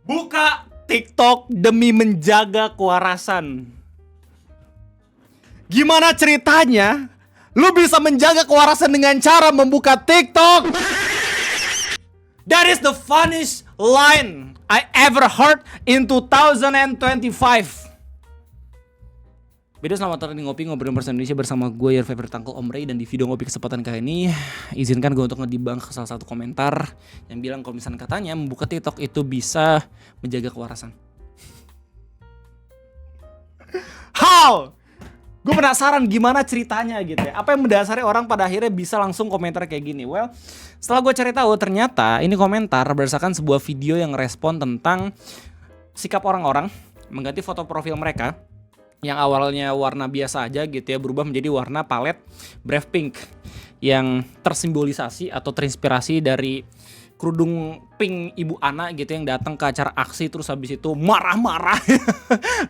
Buka TikTok demi menjaga kewarasan. Gimana ceritanya lu bisa menjaga kewarasan dengan cara membuka TikTok? That is the funniest line I ever heard in 2025. Beda, selamat datang di Ngopi, ngobrolin bahasa Indonesia bersama gue, your favorite uncle Om Ray. Dan di video Ngopi kesempatan kali ini, izinkan gue untuk ngedebunk salah satu komentar yang bilang kalau misalnya katanya membuka TikTok itu bisa menjaga kewarasan. How? Gue penasaran gimana ceritanya gitu ya. Apa yang mendasari orang pada akhirnya bisa langsung komentar kayak gini? Well, setelah gue cari tahu ternyata ini komentar berdasarkan sebuah video yang respon tentang sikap orang-orang mengganti foto profil mereka yang awalnya warna biasa aja gitu ya, berubah menjadi warna palet Brave Pink yang tersimbolisasi atau terinspirasi dari kerudung pink Ibu Ana gitu yang datang ke acara aksi terus habis itu marah-marah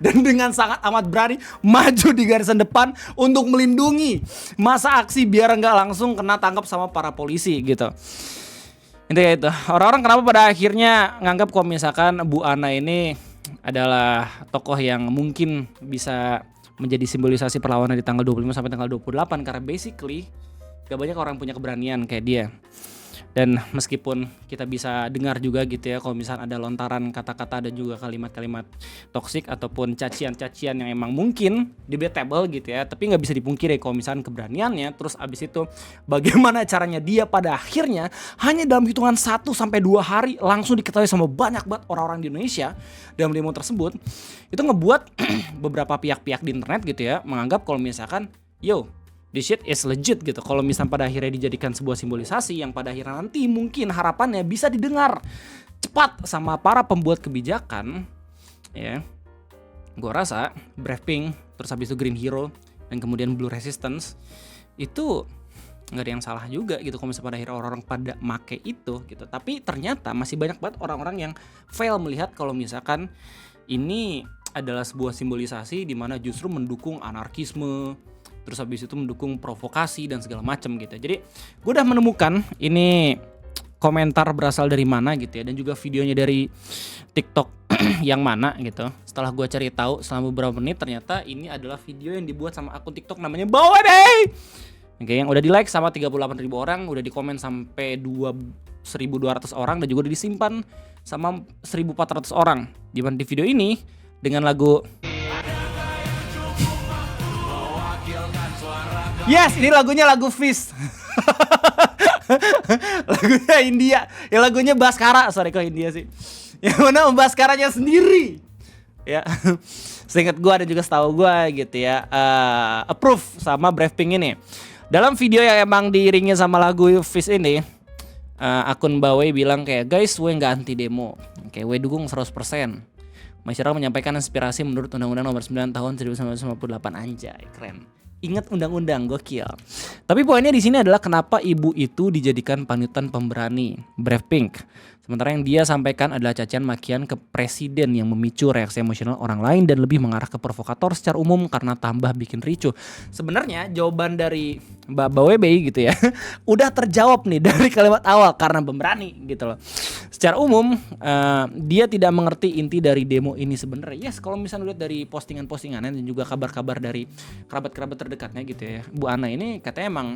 dan dengan sangat amat berani maju di garisan depan untuk melindungi masa aksi biar nggak langsung kena tangkap sama para polisi gitu. Intinya itu, orang-orang kenapa pada akhirnya nganggap kalau misalkan Bu Ana ini adalah tokoh yang mungkin bisa menjadi simbolisasi perlawanan di tanggal 25 sampai tanggal 28 karena basically gak banyak orang punya keberanian kayak dia. Dan meskipun kita bisa dengar juga gitu ya kalau misalnya ada lontaran kata-kata dan juga kalimat-kalimat toksik ataupun cacian-cacian yang emang mungkin debatable gitu ya, tapi nggak bisa dipungkiri kalau misalnya keberaniannya. Terus abis itu bagaimana caranya dia pada akhirnya hanya dalam hitungan 1-2 hari langsung diketahui sama banyak banget orang-orang di Indonesia dalam demo tersebut. Itu ngebuat beberapa pihak-pihak di internet gitu ya menganggap kalau misalkan this shit is legit gitu. Kalau misalnya pada akhirnya dijadikan sebuah simbolisasi yang pada akhirnya nanti mungkin harapannya bisa didengar cepat sama para pembuat kebijakan ya. Gua rasa Brave Pink, terus habis itu Green Hero dan kemudian Blue Resistance itu nggak ada yang salah juga gitu kalau misalnya pada akhirnya orang-orang pada make itu gitu. Tapi ternyata masih banyak banget orang-orang yang fail melihat kalau misalkan ini adalah sebuah simbolisasi di mana justru mendukung anarkisme, terus habis itu mendukung provokasi dan segala macam gitu. Jadi gue udah menemukan ini komentar berasal dari mana gitu ya, dan juga videonya dari TikTok yang mana gitu. Setelah gue cari tahu selama beberapa menit, ternyata ini adalah video yang dibuat sama akun TikTok namanya Bawebe. Oke, yang udah di like sama 38.000 orang, udah di komen sampai 1.200 orang, dan juga udah disimpan sama 1.400 orang. Di mana di video ini dengan lagu yes, ini lagunya lagu Fish. Lagunya India. Ya lagunya Bhaskara. Sorry kok India sih. Yang mana Bhaskaranya sendiri. Ya. Seingat gue dan juga setahu gue gitu ya, approve sama Brave Pink ini. Dalam video yang emang diiringi sama lagu Fish ini, akun Bawe bilang kayak, guys, we gak anti demo. Kayak we dukung 100%. Masyarakat menyampaikan inspirasi menurut Undang-Undang Nomor 9 Tahun 1958. Anjay, keren. Ingat undang-undang, gokil. Tapi poinnya di sini adalah kenapa ibu itu dijadikan panutan pemberani Brave Pink, sementara yang dia sampaikan adalah cacian makian ke presiden yang memicu reaksi emosional orang lain dan lebih mengarah ke provokator secara umum karena tambah bikin ricuh. Sebenarnya jawaban dari Mbak Bawebe gitu ya udah terjawab nih dari kalimat awal, karena pemberani gitu loh. Secara umum dia tidak mengerti inti dari demo ini sebenarnya. Yes, kalau misalnya lihat dari postingan-postingannya dan juga kabar-kabar dari kerabat-kerabat terdekatnya gitu ya, Bu Ana ini katanya emang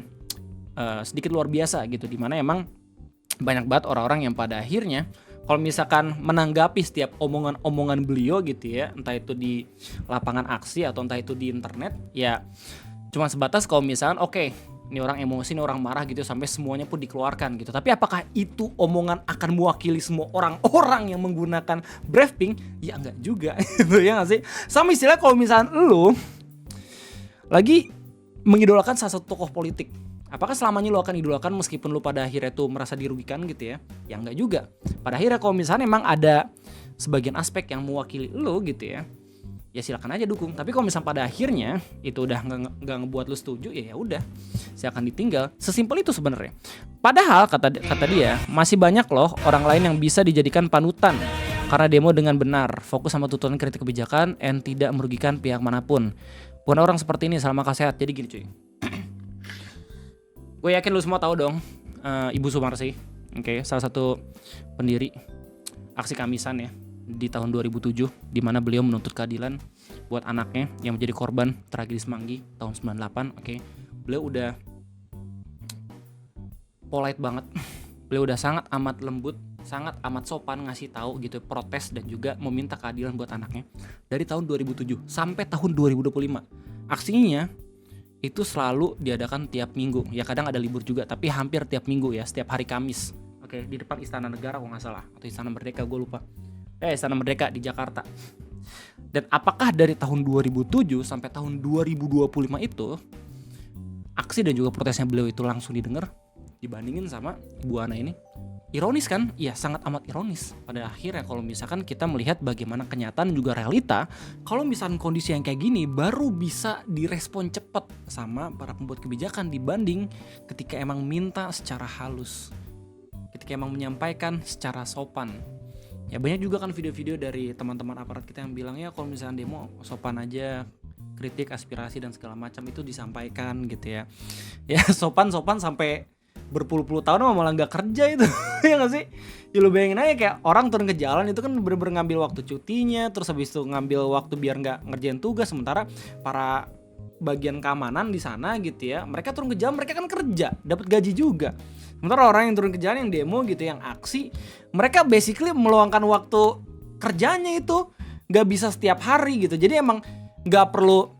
sedikit luar biasa gitu, dimana emang banyak banget orang-orang yang pada akhirnya kalau misalkan menanggapi setiap omongan-omongan beliau gitu ya, entah itu di lapangan aksi atau entah itu di internet, ya cuma sebatas kalau misalkan oke, ini orang emosi, ini orang marah gitu sampai semuanya pun dikeluarkan gitu. Tapi apakah itu omongan akan mewakili semua orang-orang yang menggunakan Brave Pink? Ya enggak juga gitu ya enggak sih? Sama istilah kalau misalkan lu lagi mengidolakan salah satu tokoh politik, apakah selamanya lo akan idolakan meskipun lo pada akhirnya tuh merasa dirugikan gitu ya? Ya enggak juga. Pada akhirnya kalau misalnya memang ada sebagian aspek yang mewakili lo gitu ya silakan aja dukung. Tapi kalau misalnya pada akhirnya itu udah nggak ngebuat lo setuju, ya udah, silakan ditinggal. Sesimpel itu sebenarnya. Padahal kata dia masih banyak loh orang lain yang bisa dijadikan panutan karena demo dengan benar, fokus sama tuntutan kritik kebijakan, and tidak merugikan pihak manapun. Bukan orang seperti ini selama sehat. Jadi gini cuy. Gue yakin lu semua tahu dong, Ibu Sumarsi, salah satu pendiri aksi Kamisan ya. di tahun 2007 di mana beliau menuntut keadilan buat anaknya yang menjadi korban tragedi Semanggi tahun 98. Oke. Beliau udah polite banget. Beliau udah sangat amat lembut, sangat amat sopan ngasih tahu gitu, protes dan juga meminta keadilan buat anaknya dari tahun 2007 sampai tahun 2025. Aksinya itu selalu diadakan tiap minggu. Ya kadang ada libur juga, tapi hampir tiap minggu ya, setiap hari Kamis. Oke, di depan Istana Negara kalau nggak salah, atau Istana Merdeka, gue lupa. Istana Merdeka di Jakarta. Dan apakah dari tahun 2007 sampai tahun 2025 itu aksi dan juga protesnya beliau itu langsung didengar dibandingin sama Ibu Ana ini? Ironis kan? Iya, sangat amat ironis. Pada akhirnya kalau misalkan kita melihat bagaimana kenyataan juga realita, kalau misalkan kondisi yang kayak gini baru bisa direspon cepat sama para pembuat kebijakan dibanding ketika emang minta secara halus, ketika emang menyampaikan secara sopan. Ya banyak juga kan video-video dari teman-teman aparat kita yang bilang ya kalau misalkan demo sopan aja, kritik, aspirasi dan segala macam itu disampaikan gitu ya. Ya sopan-sopan sampai berpuluh-puluh tahun malah nggak kerja itu. Ya nggak sih? Ya lu bayangin aja kayak orang turun ke jalan itu kan bener-bener ngambil waktu cutinya, terus habis itu ngambil waktu biar nggak ngerjain tugas, sementara para bagian keamanan di sana gitu ya, mereka turun ke jalan, mereka kan kerja, dapat gaji juga. Sementara orang yang turun ke jalan, yang demo gitu, yang aksi, mereka basically meluangkan waktu kerjanya itu nggak bisa setiap hari gitu. Jadi emang nggak perlu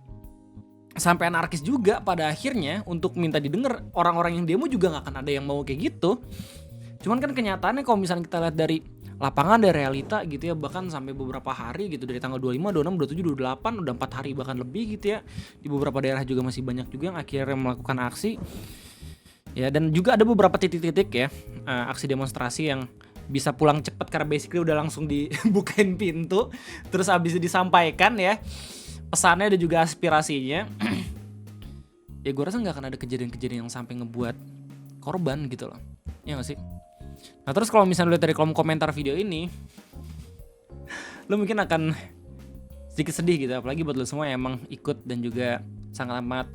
sampai anarkis juga pada akhirnya untuk minta didengar. Orang-orang yang demo juga nggak akan ada yang mau kayak gitu. Cuman kan kenyataannya kalau misalnya kita lihat dari lapangan, dari realita gitu ya, bahkan sampai beberapa hari gitu, dari tanggal 25, 26, 27, 28 udah 4 hari bahkan lebih gitu ya. Di beberapa daerah juga masih banyak juga yang akhirnya melakukan aksi. Ya, dan juga ada beberapa titik-titik ya aksi demonstrasi yang bisa pulang cepat karena basically udah langsung dibukain pintu, terus habis itu disampaikan ya pesannya dan juga aspirasinya. Ya gue rasa nggak akan ada kejadian-kejadian yang sampai ngebuat korban gitu loh, ya nggak sih? Nah terus kalau misalnya lihat dari kolom komentar video ini, lo mungkin akan sedikit sedih gitu, apalagi buat lo semua yang emang ikut dan juga sangat amat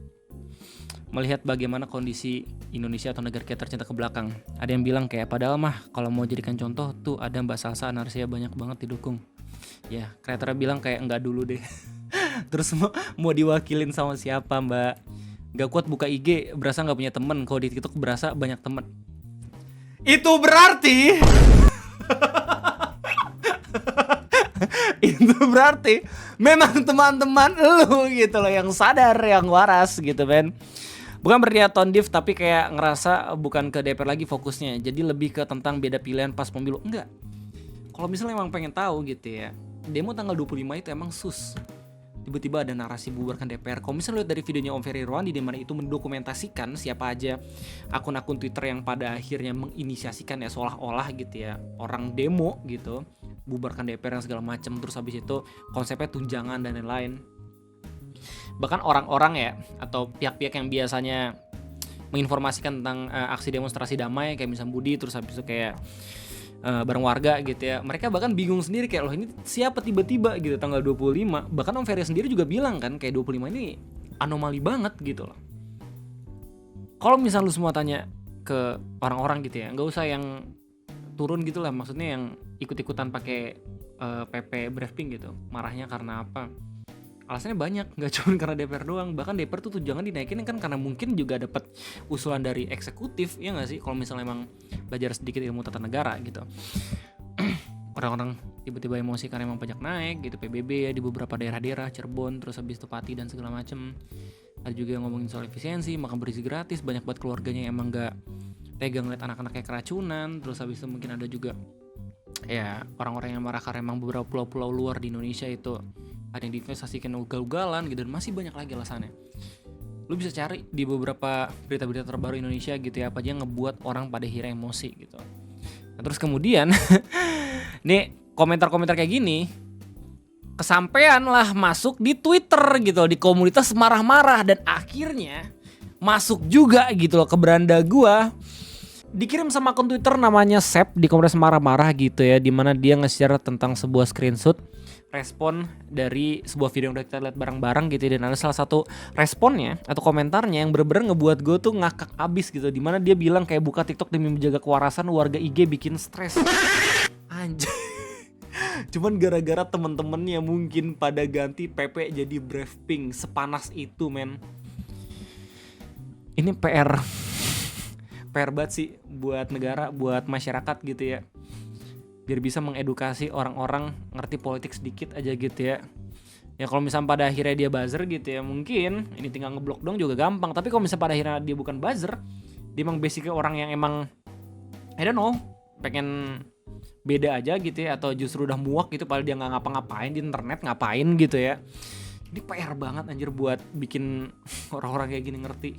melihat bagaimana kondisi Indonesia atau negara kita tercinta ke belakang. Ada yang bilang kayak padahal mah kalau mau jadikan contoh tuh ada Mbak Salsa Narsia banyak banget didukung. Ya kreatornya bilang kayak enggak dulu deh. Terus mau diwakilin sama siapa Mbak? Gak kuat buka IG, berasa gak punya temen. Kalau di TikTok berasa banyak temen. Itu berarti itu berarti memang teman-teman lu gitu loh yang sadar, yang waras gitu men. Bukan berniat tondif tapi kayak ngerasa bukan ke DPR lagi fokusnya. Jadi lebih ke tentang beda pilihan pas pemilu. Enggak. Kalau misalnya emang pengen tahu gitu ya, demo tanggal 25 itu emang sus. Tiba-tiba ada narasi bubarkan DPR. Kalau misalnya lihat dari videonya Om Ferry Irwandi di mana itu mendokumentasikan siapa aja akun-akun Twitter yang pada akhirnya menginisiasikan ya seolah-olah gitu ya orang demo gitu, bubarkan DPR yang segala macam, terus habis itu konsepnya tunjangan dan lain-lain. Bahkan orang-orang ya atau pihak-pihak yang biasanya menginformasikan tentang aksi demonstrasi damai kayak misalnya Budi, terus habis itu kayak bareng warga gitu ya, mereka bahkan bingung sendiri kayak loh ini siapa tiba-tiba gitu tanggal 25. Bahkan Om Ferry sendiri juga bilang kan kayak 25 ini anomali banget gitu loh. Kalau misalnya lu semua tanya ke orang-orang gitu ya, nggak usah yang turun gitu lah, maksudnya yang ikut-ikutan pakai PP briefing gitu, marahnya karena apa? Alasannya banyak, nggak cuma karena DPR doang. Bahkan DPR tuh jangan dinaikin kan karena mungkin juga dapat usulan dari eksekutif, ya nggak sih? Kalau misalnya emang belajar sedikit ilmu tata negara gitu. Orang-orang tiba-tiba emosi karena emang pajak naik gitu, PBB ya di beberapa daerah-daerah, Cirebon, terus habis itu Pati dan segala macem. Ada juga yang ngomongin soal efisiensi, makan bergizi gratis, banyak buat keluarganya yang emang nggak tega ngeliat anak-anaknya keracunan. Terus habis itu mungkin ada juga ya orang-orang yang marah karena emang beberapa pulau-pulau luar di Indonesia itu ada yang diinvestasikan ugal-ugalan gitu, dan masih banyak lagi alasannya. Lu bisa cari di beberapa berita-berita terbaru Indonesia gitu ya, apa aja yang ngebuat orang pada akhirnya emosi gitu. Nah terus kemudian nih komentar-komentar kayak gini kesampean lah masuk di Twitter gitu, di komunitas marah-marah, dan akhirnya masuk juga gitu loh ke beranda gua. Dikirim sama akun Twitter namanya Sep di komunitas marah-marah gitu ya, dimana dia nge-share tentang sebuah screenshot respon dari sebuah video yang udah kita lihat bareng-bareng gitu ya. Dan ada salah satu responnya atau komentarnya yang bener-bener ngebuat gue tuh ngakak abis gitu, dimana dia bilang kayak buka TikTok demi menjaga kewarasan warga IG bikin stres. Anjay. Cuman gara-gara temen-temennya mungkin pada ganti PP jadi Brave Pink. Sepanas itu men. Ini PR banget sih buat negara, buat masyarakat gitu ya. Biar bisa mengedukasi orang-orang ngerti politik sedikit aja gitu ya. Ya kalau misalnya pada akhirnya dia buzzer gitu ya, mungkin ini tinggal ngeblok dong juga gampang. Tapi kalau misalnya pada akhirnya dia bukan buzzer, dia emang basicnya orang yang emang I don't know, pengen beda aja gitu ya, atau justru udah muak gitu padahal dia nggak ngapa-ngapain di internet, ngapain gitu ya. Ini PR banget anjir buat bikin orang-orang kayak gini ngerti.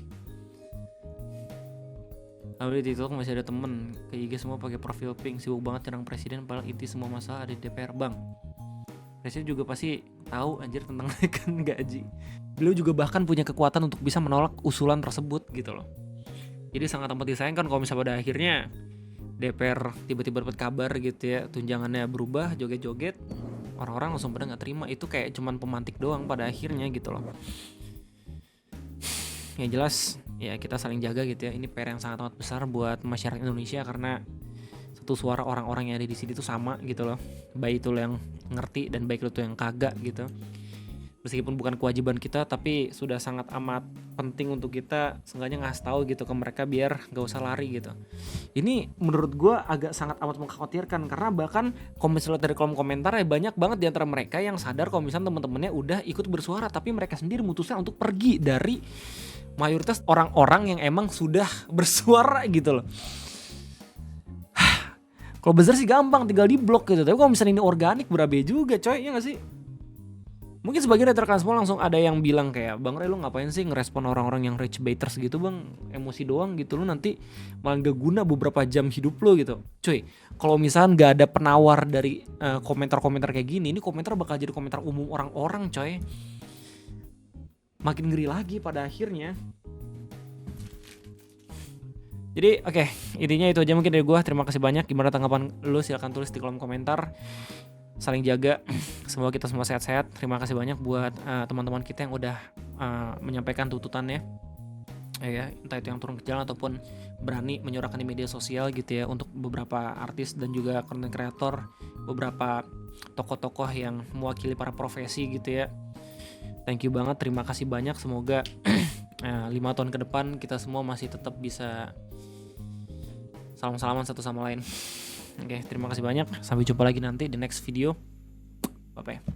Lalu di TikTok masih ada temen ke IG semua pakai profil pink, sibuk banget nyerang presiden padahal inti semua masalah ada di DPR bang. Presiden juga pasti tahu anjir tentang naikan gaji. Beliau juga bahkan punya kekuatan untuk bisa menolak usulan tersebut gitu loh. Jadi sangat amat disayangkan kalau misalnya pada akhirnya DPR tiba-tiba dapat kabar gitu ya, tunjangannya berubah, joget-joget, orang-orang langsung pada nggak terima. Itu kayak cuman pemantik doang pada akhirnya gitu loh. Yang jelas ya kita saling jaga gitu ya. Ini PR yang sangat amat besar buat masyarakat Indonesia karena satu suara orang-orang yang ada di sini tuh sama gitu loh. Baik itu yang ngerti dan baik itu yang kagak gitu. Meskipun bukan kewajiban kita, tapi sudah sangat amat penting untuk kita seenggaknya ngasih tahu gitu ke mereka biar gak usah lari gitu. Ini menurut gue agak sangat amat mengkhawatirkan karena bahkan komentar dari kolom komentar ya banyak banget di antara mereka yang sadar kalau misalnya teman-temannya udah ikut bersuara tapi mereka sendiri memutuskan untuk pergi dari mayoritas orang-orang yang emang sudah bersuara gitu loh. Kalau buzzer sih gampang, tinggal di blok gitu. Tapi kalau misalnya ini organik berabe juga coy, ya gak sih? Mungkin sebagian dari rekan semua langsung ada yang bilang kayak, Bang Ray lu ngapain sih ngerespon orang-orang yang rage baiters gitu bang, emosi doang gitu, lu nanti malah gak guna beberapa jam hidup lu gitu. Cuy, kalau misalnya gak ada penawar dari komentar-komentar kayak gini, ini komentar bakal jadi komentar umum orang-orang coy. Makin ngeri lagi pada akhirnya. Jadi oke, intinya itu aja mungkin dari gue. Terima kasih banyak. Gimana tanggapan lu? Silahkan tulis di kolom komentar. Saling jaga, semoga kita semua sehat-sehat. Terima kasih banyak buat teman-teman kita yang udah menyampaikan tuntutannya ya, entah itu yang turun ke jalan ataupun berani menyuarakan di media sosial gitu ya, untuk beberapa artis dan juga content creator, beberapa tokoh-tokoh yang mewakili para profesi gitu ya. Thank you banget, terima kasih banyak. Semoga 5 tahun ke depan kita semua masih tetap bisa salam-salaman satu sama lain. Oke, terima kasih banyak. Sampai jumpa lagi nanti di next video. Bye-bye.